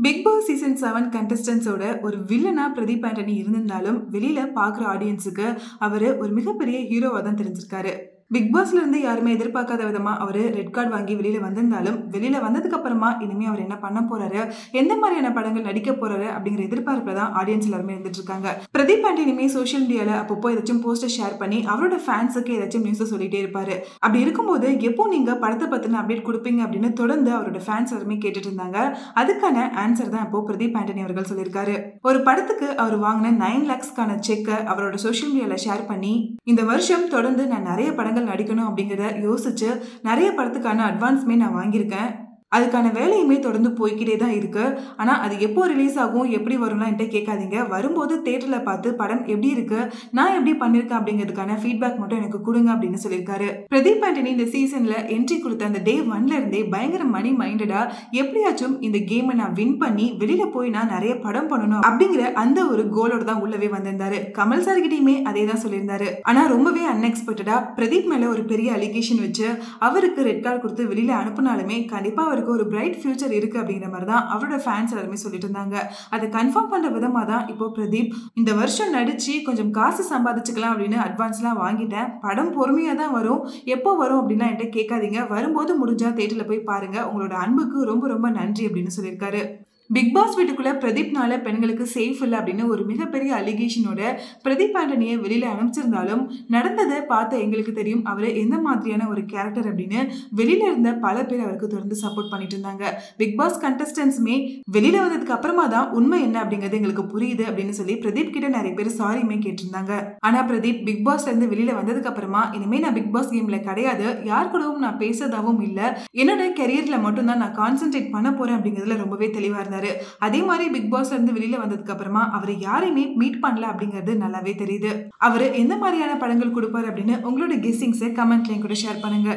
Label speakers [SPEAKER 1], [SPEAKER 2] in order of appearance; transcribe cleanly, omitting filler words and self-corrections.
[SPEAKER 1] Big Boss season 7 கண்டஸ்டன்ஸோட ஒரு வில்லனா பிரதீப் ஆண்டனி இருந்திருந்தாலும் வெளியில பாக்குற ஆடியன்ஸுக்கு அவரு ஒரு மிகப்பெரிய ஹீரோவா தான் தெரிஞ்சிருக்காரு. பிக் பாஸ்ல இருந்து யாருமே எதிர்பார்க்காத விதமா அவரு ரெட் கார்டு வாங்கி வெளியில வந்திருந்தாலும் வெளியில வந்ததுக்கு அப்புறமா இனிமே அவர் என்ன பண்ண போறாரு, எந்த மாதிரியான படங்கள் நடிக்க போறாரு அப்படிங்கிற எதிர்பார்ப்புல தான் ஆடியன்ஸ் எல்லாருமே இருந்துட்டு இருக்காங்க. பிரதீப் ஆண்டனியுமே சோஷியல் மீடியால அப்பப்போ ஏதாச்சும் போஸ்டர் ஷேர் பண்ணி அவரோட ஃபேன்ஸுக்கு ஏதாச்சும் நியூஸ் சொல்லிட்டே இருப்பாரு. அப்படி இருக்கும்போது எப்போ நீங்க படத்தை பத்தின அப்டேட் கொடுப்பீங்க அப்படின்னு தொடர்ந்து அவரோட ஃபேன்ஸ் எல்லாருமே கேட்டுட்டு இருந்தாங்க. அதுக்கான ஆன்சர் தான் இப்போ பிரதீப் ஆண்டனி அவர்கள் சொல்லியிருக்காரு. ஒரு படத்துக்கு அவர் வாங்கின 9 lakhsக்கான செக்கை அவரோட சோஷியல் மீடியால ஷேர் பண்ணி, இந்த வருஷம் தொடர்ந்து நான் நிறைய படங்கள் நடிக்கணும் அப்படிங்கறத யோசிச்சு நிறைய படத்துக்கான அட்வான்ஸ்மே நான் வாங்கியிருக்கேன். அதுக்கான வேலையுமே தொடர்ந்து போய்கிட்டே தான் இருக்கு. ஆனா அது எப்போ ரிலீஸ் ஆகும், எப்படி வரும்லாம் என்கிட்ட கேட்காதீங்க. வரும்போது தியேட்டர்ல பார்த்து படம் எப்படி இருக்கு, நான் எப்படி பண்ணிருக்கேன் அப்படிங்கிறதுக்கான ஃபீட்பேக் மட்டும் எனக்கு கொடுங்க அப்படின்னு சொல்லியிருக்காரு. பிரதீப் ஆண்டனி இந்த சீசன்ல என்ட்ரி கொடுத்த அந்த டே 1ல இருந்தே பயங்கர மணி மைண்டடா எப்படியாச்சும் இந்த கேமை நான் வின் பண்ணி வெளியில போய் நான் நிறைய படம் பண்ணணும் அப்படிங்கிற அந்த ஒரு கோலோட தான் உள்ளவே வந்திருந்தாரு. கமல் சார் கிட்டயுமே அதே தான் சொல்லியிருந்தாரு. ஆனா ரொம்பவே அன்எக்ஸ்பெக்டடா பிரதீப் மேல ஒரு பெரிய அலிகேஷன் வச்சு அவருக்கு ரெட் கார்டு கொடுத்து வெளியில அனுப்புனாலுமே கண்டிப்பா ஒரு பிரைட் ஃபியூச்சர் இருக்கு அப்படிங்கிற மாதிரி தான் அவரோட ஃபேன்ஸ் எல்லாருமே சொல்லிட்டு இருந்தாங்க. அதை கன்ஃபார்ம் பண்ற விதமா தான் இப்போ பிரதீப் இந்த வருஷம் நடிச்சு கொஞ்சம் காசு சம்பாதிச்சுக்கலாம் அப்படின்னு அட்வான்ஸ்லாம் வாங்கிட்டேன். படம் பொறுமையா தான் வரும், எப்போ வரும் அப்படின்னா என்கிட்ட கேட்காதீங்க, வரும்போது முடிஞ்சா தியேட்டர்ல போய் பாருங்க, உங்களோட அன்புக்கு ரொம்ப ரொம்ப நன்றி அப்படின்னு சொல்லியிருக்காரு. பிக் பாஸ் வீட்டுக்குள்ள பிரதீப்னால பெண்களுக்கு சேஃப் இல்லை அப்படின்னு ஒரு மிகப்பெரிய அலிகேஷனோட பிரதீப் ஆண்டனியை வெளியில அனுப்பிச்சிருந்தாலும் நடந்ததை பார்த்த எங்களுக்கு தெரியும் அவரு எந்த மாதிரியான ஒரு கேரக்டர் அப்படின்னு. வெளியில இருந்த பல பேர் அவருக்கு தொடர்ந்து சப்போர்ட் பண்ணிட்டு இருந்தாங்க. பிக் பாஸ் கண்டஸ்டன்ஸுமே வெளியில வந்ததுக்கு அப்புறமா தான் உண்மை என்ன அப்படிங்கிறது எங்களுக்கு புரியுது அப்படின்னு சொல்லி பிரதீப் கிட்ட நிறைய பேர் சாரியுமே கேட்டிருந்தாங்க. ஆனா பிரதீப் பிக் பாஸ்ல இருந்து வெளியில வந்ததுக்கு அப்புறமா இனிமே நான் பிக் பாஸ் கேம்ல கிடையாது, யார் கூடவும் நான் பேசதாவும் இல்லை, என்னோட கெரியர்ல மட்டும் தான் நான் கான்சென்ட்ரேட் பண்ண போறேன் அப்படிங்கிறதுல ரொம்பவே தெளிவா இருந்தாரு. அதே மாதிரி பிக் பாஸ்ல இருந்து வெளியில வந்ததுக்கு அப்புறமா அவர் யாரையுமே மீட் பண்ணல அப்படிங்கிறது நல்லாவே தெரியுது. அவரு எந்த மாதிரியான படங்கள் கொடுப்பாரு அப்படின்னு உங்களோட கெஸ்ஸிங்ஸை கமெண்ட்ல கூட ஷேர் பண்ணுங்க.